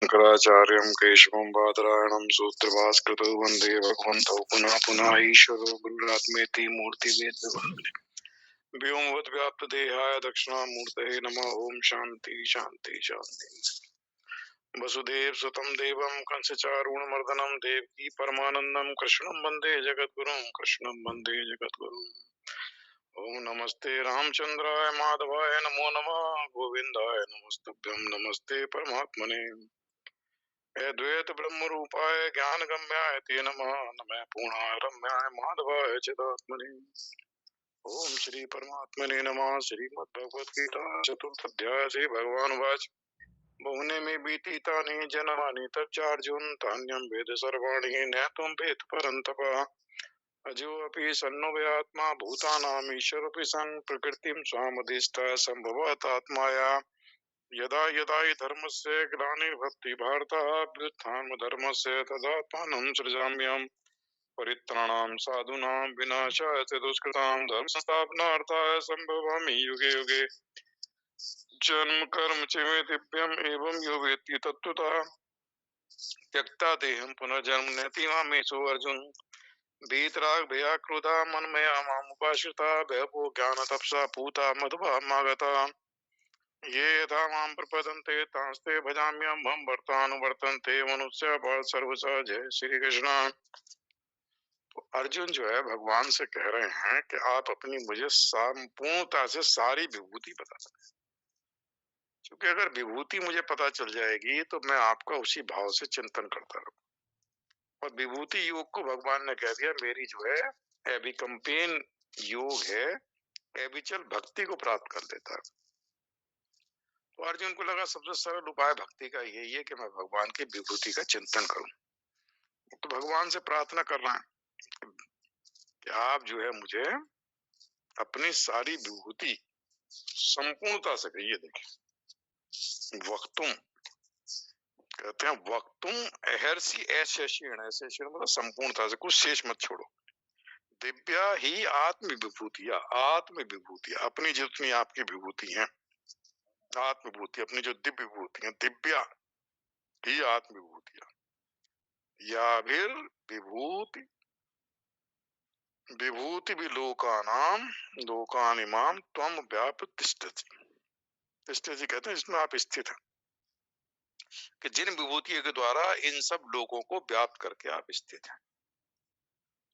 शंकराचार्यं केशवं बादरायणं सूत्रभास्कृतौ वन्दे भगवन्तौ पुनः पुनः ईश्वरो गुरुरात्मेति मूर्तिभेदविभागिने व्योमवद्व्याप्तदेहाय दक्षिणामूर्तये नमः। ओम शांति शांति शांति। वसुदेव सुतं देवं कंसचारूणमर्दनं देवकी परमानंदं कृष्णं वन्दे जगद्गुरुं कृष्णं वन्दे जगद्गुरुं। ओम नमस्ते रामचंद्राय माधवाय नमो नमः गोविंदाय नमस्तुभ्यं नमस्ते परमात्मने अद्वैत ब्रह्म रूपाय ज्ञान गम्याय ते नमः नमः पूर्णाय रम्याय माधवाय चिदात्मने। ओम श्री परमात्मने नमः। श्रीमद् भगवत गीता चतुर्थ अध्याय से भगवान वाच बहुने में बीती तानि जन्मानि तच्चार्जुन तान्यं वेद सर्वाणि न त्वं वेद परन्तप अजो अपि सन्नोव्यात्मा भूतानां ईश्वरोऽपि सन् प्रकृतिं स्वामधिष्ठः सम्भवत् आत्माया यदा यदा हि धर्मस्य ग्लानिर्भवति भारत व्युत्थानं धर्मस्य तदात्मानं सृजाम्यहम् परित्राणां साधूनां विनाशाय च दुष्कृतां धर्म संस्थापनार्थाय सम्भवामि युगे युगे। जन्म कर्म च मे दिव्यम् एवं यो वेत्ति तत्त्वतः त्यक्ता देहं पुनर्जन्म नैति मामेषु अर्जुन। वीतराग भया क्रोधा मनमया मामुपाश्रिता भयपो ज्ञान तपसा पूता मधुभामागता ये यथा मां प्रपदन्ते तांस्ते भजाम्यहम् वर्तानुवर्तन्ते मनुष्य बल सर्वसा। जय श्री कृष्ण। तो अर्जुन जो है भगवान से कह रहे हैं कि आप अपनी मुझे संपूर्णता से सारी विभूति बता दें, क्योंकि अगर विभूति मुझे पता चल जाएगी तो मैं आपका उसी भाव से चिंतन करता रहूं। और विभूति योग को भगवान ने कह दिया मेरी जो है एबिकम्पेन योग है, एबिचल भक्ति को प्राप्त कर देता है। तो अर्जुन को लगा सबसे सरल उपाय भक्ति का यही है कि मैं भगवान की विभूति का चिंतन करूं। तो भगवान से प्रार्थना कर रहा है कि आप जो है मुझे अपनी सारी विभूति संपूर्णता से कहिए। देखिए वक्तुम कहते हैं, वक्तुम अहर्षि ऐसे मतलब संपूर्णता से, कुछ शेष मत छोड़ो। दिव्या ही आत्म विभूतियां, आत्म विभूतियां अपनी जितनी आपकी विभूति हैं, आत्म विभूति अपनी जो दिव्य विभूति है, दिव्या ही आत्म विभूतियां या फिर विभूति विभूति भी लोकानाम लोकानिमाम त्वम व्याप तिष्ठति। तिष्ठति कहते हैं इसमें आप स्थित हैं, कि जिन विभूतियों के द्वारा इन सब लोगों को व्याप्त करके आप स्थित हैं।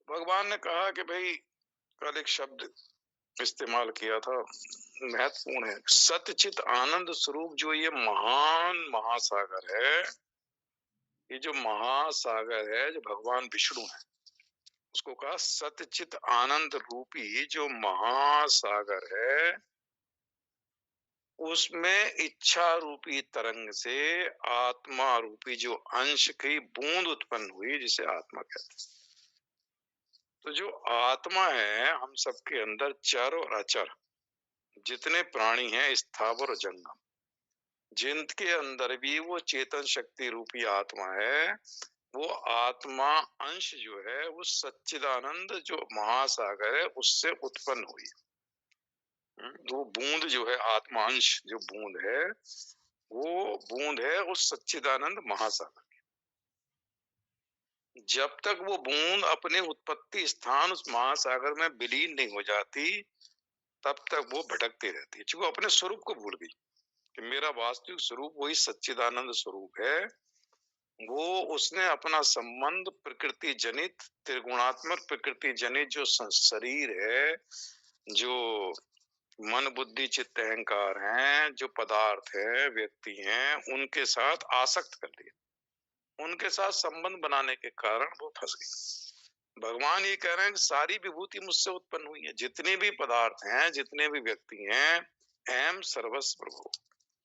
भगवान ने कहा कि भाई कल एक शब्द इस्तेमाल किया था, महत्वपूर्ण है। सतचित आनंद स्वरूप जो ये महान महासागर है, ये जो महासागर है जो भगवान विष्णु है, उसको कहा सतचित आनंद रूपी जो महासागर है, उसमें इच्छा रूपी तरंग से आत्मा रूपी जो अंश की बूंद उत्पन्न हुई, जिसे आत्मा कहते हैं। तो जो आत्मा है हम सबके अंदर चर और अचर जितने प्राणी हैं, स्थावर और जंगम, जिनके अंदर भी वो चेतन शक्ति रूपी आत्मा है, वो आत्मा अंश जो है वो सच्चिदानंद जो महासागर है उससे उत्पन्न हुई। वो बूंद जो है, आत्मा अंश जो बूंद है, वो बूंद है उस सच्चिदानंद महासागर। जब तक वो बूंद अपने उत्पत्ति स्थान उस महासागर में विलीन नहीं हो जाती, तब तक वो भटकती रहती है, क्योंकि अपने स्वरूप को भूल गई कि मेरा वास्तविक स्वरूप वही सच्चिदानंद स्वरूप है। वो उसने अपना संबंध प्रकृति जनित, त्रिगुणात्मक प्रकृति जनित जो शरीर है, जो मन बुद्धि चित्त अहंकार हैं, जो पदार्थ है, व्यक्ति हैं, उनके साथ आसक्त कर दिया। उनके साथ संबंध बनाने के कारण वो फंस गई। भगवान ये कह रहे हैं कि सारी विभूति मुझसे उत्पन्न हुई है, जितने भी पदार्थ हैं, जितने भी व्यक्ति हैं, अहम सर्वस्व प्रभु,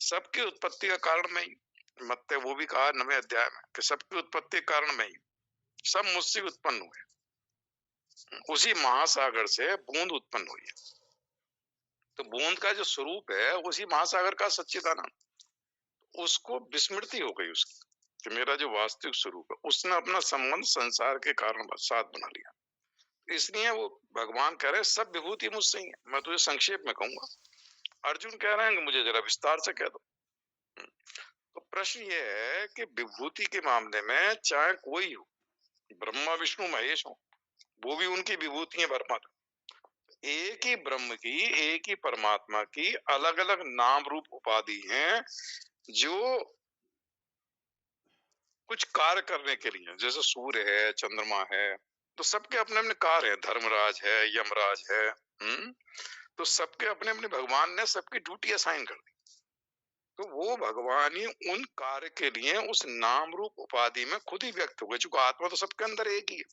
सबकी उत्पत्ति का कारण मैं ही। मत्ते वो भी कहा 9वें अध्याय में कि सबकी उत्पत्ति के कारण मैं ही, सब मुझसे उत्पन्न हुए। उसी महासागर से बूंद उत्पन्न हुई है। तो बूंद का जो स्वरूप है उसी महासागर का सच्चिदानंद, उसको विस्मृति हो गई उसकी कि मेरा जो वास्तविक स्वरूप है, उसने अपना संबंध संसार के कारण साथ बना लिया। इसलिए वो भगवान कह रहे हैं सब विभूति मुझसे ही है। मैं तुझे संक्षेप में कहूंगा, अर्जुन कह रहे हैं कि मुझे जरा विस्तार से कह दो। तो प्रश्न ये है कि विभूति के मामले में चाहे कोई हो, ब्रह्मा विष्णु महेश हो, वो भी उनकी विभूति है परमात्मा। एक ही ब्रह्म की, एक ही परमात्मा की अलग अलग नाम रूप उपाधि हैं जो कुछ कार्य करने के लिए, जैसे सूर्य है, चंद्रमा है, तो सबके अपने अपने कार्य है। धर्मराज है, यमराज है, तो सबके अपने अपने भगवान ने सबकी ड्यूटी असाइन कर दी। तो वो भगवान ही उन कार्य के लिए उस नाम रूप उपाधि में खुद ही व्यक्त हो गए, चूंकि आत्मा तो सबके अंदर एक ही है।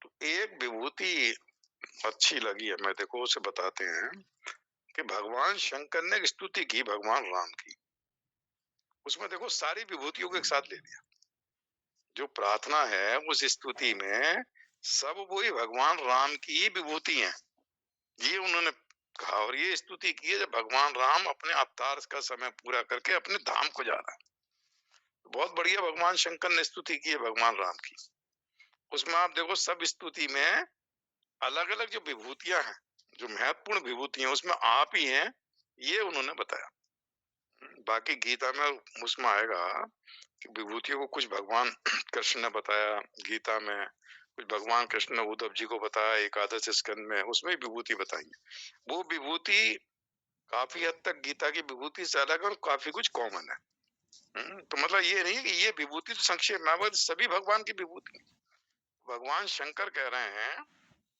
तो एक विभूति अच्छी लगी है, मैं देखो उसे बताते हैं कि भगवान शंकर ने एक स्तुति की भगवान राम की। उसमें देखो सारी विभूतियों को एक साथ ले लिया। जो प्रार्थना है उस स्तुति में सब वही भगवान राम की ही विभूति है, ये उन्होंने कहा। और ये स्तुति की है जब भगवान राम अपने अवतार का समय पूरा करके अपने धाम को जा रहा है। बहुत बढ़िया भगवान शंकर ने स्तुति की है भगवान राम की। उसमें आप देखो सब स्तुति में अलग अलग जो विभूतियां हैं, जो महत्वपूर्ण विभूतियां, उसमें आप ही हैं, ये उन्होंने बताया। बाकी गीता में उसमें आएगा कि विभूतियों को कुछ भगवान कृष्ण ने बताया गीता में, कुछ भगवान कृष्ण ने उद्धव जी को बताया एकादश स्कंद में, उसमें विभूति बताई। वो विभूति काफी हद तक गीता की विभूति से अलग है और काफी कुछ कॉमन है। तो मतलब ये नहीं कि ये विभूति तो संक्षेप में सभी भगवान की विभूति। भगवान शंकर कह रहे हैं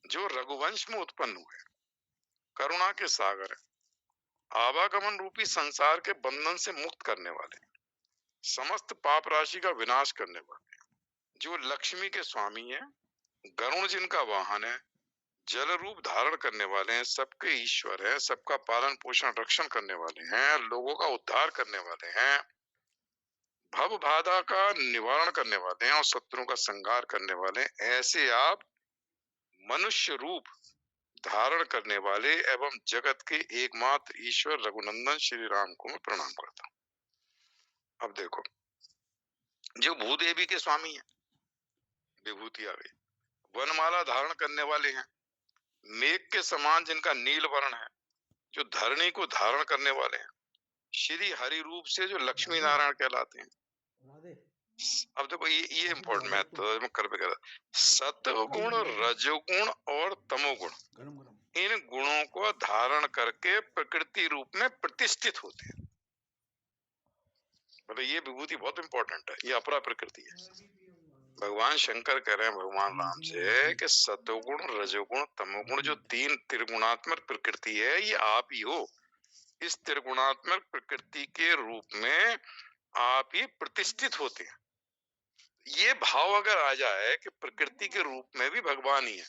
जो रघुवंश में उत्पन्न हुए, करुणा के सागर है, आवागमन रूपी संसार के बंधन से मुक्त करने वाले, समस्त पाप राशि का विनाश करने वाले, जो लक्ष्मी के स्वामी है, गरुण जिनका वाहन है, जल रूप धारण करने वाले हैं, सबके ईश्वर है, सबका पालन पोषण रक्षण करने वाले हैं, लोगों का उद्धार करने वाले हैं, भव बाधा का निवारण करने वाले हैं और शत्रुओं का संहार करने वाले हैं। ऐसे आप मनुष्य रूप धारण करने वाले एवं जगत के एकमात्र ईश्वर रघुनंदन श्री राम को मैं प्रणाम करता हूँ। अब देखो जो भूदेवी के स्वामी है, विभूति आ गई। वनमाला धारण करने वाले हैं, मेघ के समान जिनका नील वर्ण है, जो धरणी को धारण करने वाले हैं, श्री हरि रूप से जो लक्ष्मी नारायण कहलाते हैं। अब देखो ये इम्पोर्टेंट मैं तो कर भी कर, सत्वगुण, रजोगुण और तमोगुण, इन गुणों को धारण करके प्रकृति रूप में प्रतिष्ठित होते हैं। मतलब ये विभूति बहुत इंपॉर्टेंट है, ये अपरा प्रकृति है। भगवान शंकर कह रहे हैं भगवान राम से कि सत्वगुण, रजोगुण, तमोगुण जो तीन त्रिगुणात्मक प्रकृति है, ये आप ही हो। इस त्रिगुणात्मक प्रकृति के रूप में आप ही प्रतिष्ठित होते हैं। ये भाव अगर आ जाए कि प्रकृति के रूप में भी भगवान ही है,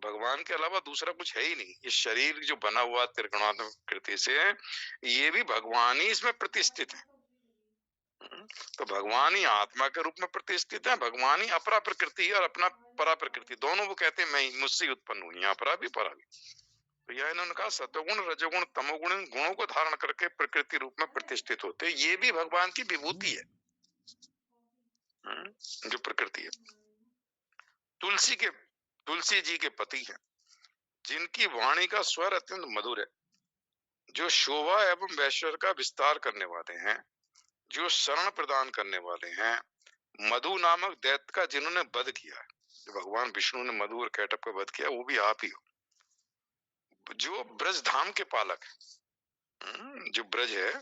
भगवान के अलावा दूसरा कुछ है ही नहीं, ये शरीर जो बना हुआ त्रिगुणात्मक प्रकृति से, ये भी भगवान ही इसमें प्रतिष्ठित है। तो भगवान ही आत्मा के रूप में प्रतिष्ठित है, भगवान ही अपरा प्रकृति और अपना परा प्रकृति, दोनों वो कहते हैं मैं मुझसे उत्पन्न हुई, यहाँ अपरा भी परा भी। तो यह इन्होंने कहा सत्वगुण, रजोगुण, तमोगुण, गुणों को धारण करके प्रकृति रूप में प्रतिष्ठित होते, ये भी भगवान की विभूति है, जो प्रकृति है। तुलसी जी के पति हैं, जिनकी वाणी का स्वर अत्यंत मधुर है, जो शोभा एवं ऐश्वर्य का विस्तार करने वाले हैं, जो शरण प्रदान करने वाले हैं, मधु नामक दैत्य का जिन्होंने वध किया है, जो भगवान विष्णु ने मधु और कैटभ का वध किया, वो भी आप ही हो। जो ब्रज धाम के पालक है, जो ब्रज है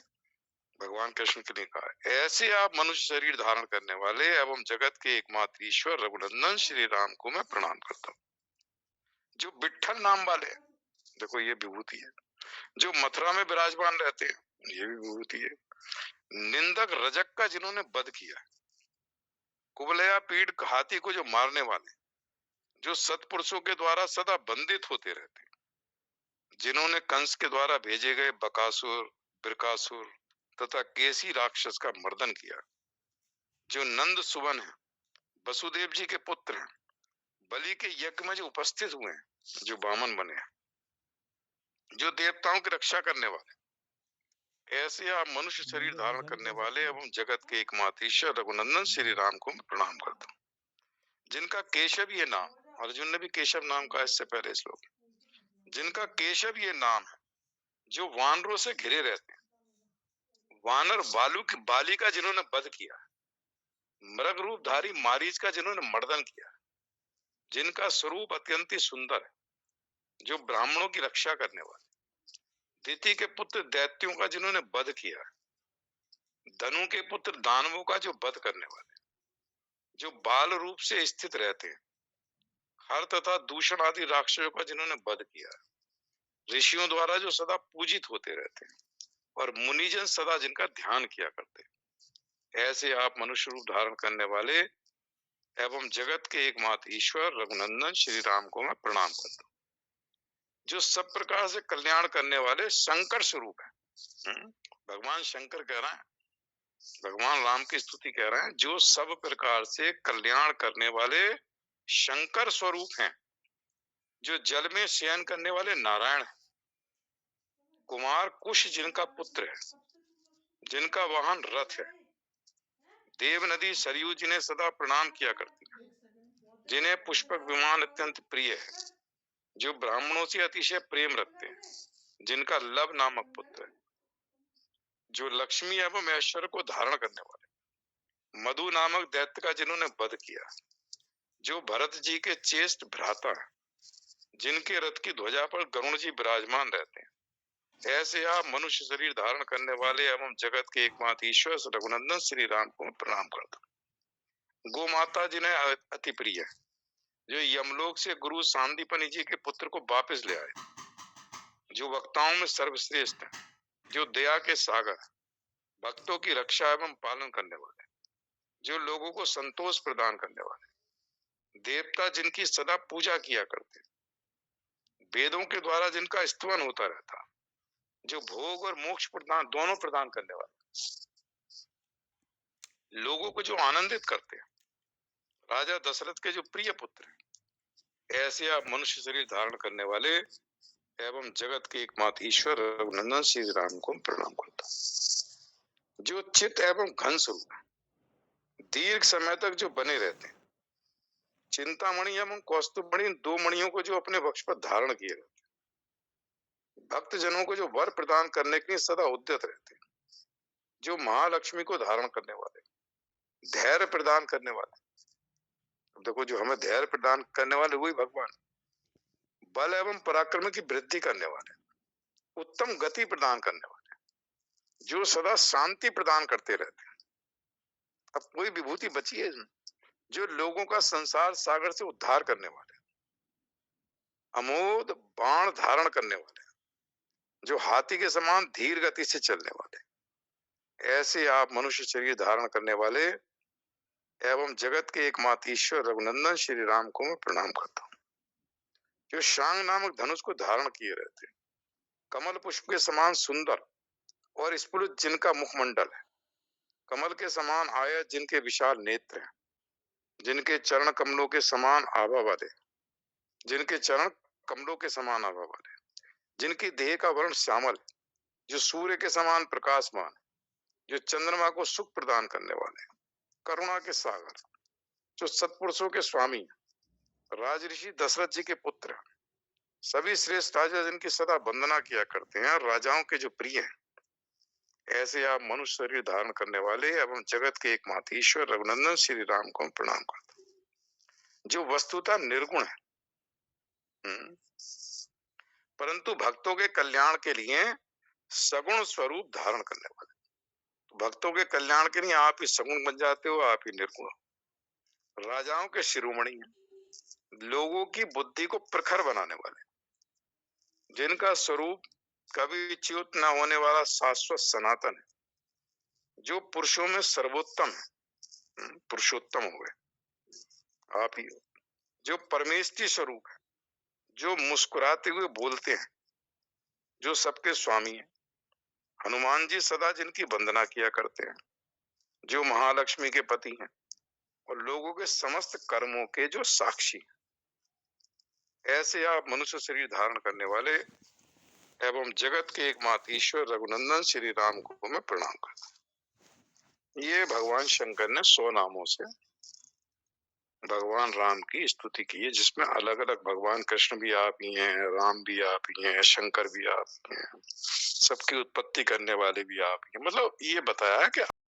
भगवान कृष्ण के लिए कहा है, ऐसे आप मनुष्य शरीर धारण करने वाले एवं जगत के एकमात्र ईश्वर रघुनंदन श्री राम को मैं प्रणाम करता हूँ। जो विठ्ठल नाम वाले, देखो ये विभूति है। जो मथुरा में विराजमान रहते हैं, ये भी विभूति है। निंदक रजक का जिन्होंने वध किया, कुबलया पीड़ हाथी को जो मारने वाले, जो सत्पुरुषों के द्वारा सदा बंदित होते रहते, जिन्होंने कंस के द्वारा भेजे गए बकासुर, बिरकासुर तथा केसी राक्षस का मर्दन किया, जो नंद सुवन है, वसुदेव जी के पुत्र हैं, बलि के यज्ञ में जो उपस्थित हुए हैं, जो वामन बने हैं, जो देवताओं की रक्षा करने वाले, ऐसे आप मनुष्य शरीर धारण करने वाले एवं जगत के एकमात्र ईश्वर रघुनंदन श्री राम को मैं प्रणाम करता हूँ। जिनका केशव ये नाम, अर्जुन ने भी केशव नाम कहा इससे पहले श्लोक, जिनका केशव ये नाम है, जो वानरों से घिरे रहते हैं, वानर बाली का जिन्होंने वध किया, मृग रूपधारी मारीच का जिन्होंने मर्दन किया, जिनका स्वरूप अत्यंत ही सुंदर है, जो ब्राह्मणों की रक्षा करने वाले, दिति के पुत्र दैत्यों का जिन्होंने वध किया, धनु के पुत्र दानवों का जो वध करने वाले, जो बाल रूप से स्थित रहते हैं, हर तथा दूषण आदि राक्षसों का जिन्होंने वध किया, ऋषियों द्वारा जो सदा पूजित होते रहते हैं और मुनिजन सदा जिनका ध्यान किया करते हैं, ऐसे आप मनुष्य रूप धारण करने वाले एवं जगत के एकमात्र ईश्वर रघुनंदन श्री राम को मैं प्रणाम करता हूँ, जो सब प्रकार से कल्याण करने वाले शंकर स्वरूप है। भगवान शंकर कह रहे हैं, भगवान राम की स्तुति कह रहे हैं, जो सब प्रकार से कल्याण करने वाले शंकर स्वरूप हैं, जो जल में शयन करने वाले नारायण हैं, कुमार कुश जिनका पुत्र है, जिनका वाहन रथ है, देव नदी सरयू जिन्हें सदा प्रणाम किया करती है, जिन्हें पुष्पक विमान अत्यंत प्रिय है, जो ब्राह्मणों से अतिशय प्रेम रखते हैं, जिनका लब नामक पुत्र है, जो लक्ष्मी एवं ऐश्वर्य को धारण करने वाले, मधु नामक दैत्य का जिन्होंने वध किया, जो भरत जी के चेष्ट भ्राता है, जिनके रथ की ध्वजा पर गरुण जी विराजमान रहते हैं, ऐसे आप मनुष्य शरीर धारण करने वाले एवं जगत के एकमात्र ईश्वर रघुनंदन श्री राम को प्रणाम करता हूँ। गो माता जिन्हें अति प्रिय है, जो यमलोक से गुरु सांदीपनि जी के पुत्र को वापस ले आए, जो वक्ताओं में सर्वश्रेष्ठ है, जो दया के सागर, भक्तों की रक्षा एवं पालन करने वाले, जो लोगों को संतोष प्रदान करने वाले, देवता जिनकी सदा पूजा किया करते, वेदों के द्वारा जिनका स्तवन होता रहता, जो भोग और मोक्ष प्रदान दोनों प्रदान करने वाले, लोगों को जो आनंदित करते हैं, राजा दशरथ के जो प्रिय पुत्र हैं, ऐसे आप मनुष्य शरीर धारण करने वाले एवं जगत के एकमात्र ईश्वर रघुनंदन श्री राम को प्रणाम करता हूं, जो चित एवं घन स्वरूप है, दीर्घ समय तक जो बने रहते हैं, चिंतामणि एवं कौस्तुभमणि दो मणियों को जो अपने वक्ष पर धारण किए रहते हैं, भक्त जनों को जो वर प्रदान करने के लिए सदा उद्यत रहते हैं, जो महालक्ष्मी को धारण करने वाले, धैर्य प्रदान करने वाले, देखो जो हमें धैर्य प्रदान करने वाले वही भगवान, बल एवं पराक्रम की वृद्धि करने वाले, उत्तम गति प्रदान करने वाले, जो सदा शांति प्रदान करते रहते हैं। अब कोई विभूति बची है इसमें? जो लोगों का संसार सागर से उद्धार करने वाले, अमोद बाण धारण करने वाले, जो हाथी के समान धीर गति से चलने वाले, ऐसे आप मनुष्य शरीर धारण करने वाले एवं जगत के एकमात्र ईश्वर रघुनंदन श्री राम को मैं प्रणाम करता हूँ, जो शांग नामक धनुष को धारण किए रहते, कमल पुष्प के समान सुंदर और स्फुलित जिनका मुखमंडल है, कमल के समान आयत जिनके विशाल नेत्र हैं, जिनके चरण कमलों के समान आभा वाले, जिनके चरण कमलों के समान आभा वाले, जिनकी देह का वर्ण श्यामल, जो सूर्य के समान प्रकाशमान, जो चंद्रमा को सुख प्रदान करने वाले, करुणा के सागर, जो सत्पुरुषों के स्वामी, राजऋषि दशरथ जी के पुत्र, सभी श्रेष्ठ राजा जिनकी सदा वंदना किया करते हैं, राजाओं के जो प्रिय हैं, ऐसे आप मनुष्य शरीर धारण करने वाले एवं जगत के एकमात्र ईश्वर रघुनंदन श्री राम को प्रणाम करता हूं, जो वस्तुतः निर्गुण है, परंतु भक्तों के कल्याण के लिए सगुण स्वरूप धारण करने वाले। भक्तों के कल्याण के लिए आप ही सगुण बन जाते हो, आप ही निर्गुण हो। राजाओं के शिरोमणि हैं, लोगों की बुद्धि को प्रखर बनाने वाले, जिनका स्वरूप कभी च्युत न होने वाला शाश्वत सनातन है, जो पुरुषों में सर्वोत्तम है, पुरुषोत्तम हो गए आप ही हो, जो परमेष्ठी स्वरूप है, जो मुस्कुराते हुए बोलते हैं, जो सबके स्वामी हैं, हनुमान जी सदा जिनकी वंदना किया करते हैं, जो महालक्ष्मी के पति हैं और लोगों के समस्त कर्मों के जो साक्षी हैं, ऐसे आप मनुष्य शरीर धारण करने वाले एवं जगत के एकमात्र ईश्वर रघुनंदन श्री राम को मैं प्रणाम करता हूं। ये भगवान शंकर ने 100 नामों से भगवान राम की स्तुति की है, जिसमें अलग अलग भगवान कृष्ण भी आप ही हैं, राम भी आप ही हैं, शंकर भी आप ही हैं, सबकी उत्पत्ति करने वाले भी आप ही हैं। मतलब ये बताया कि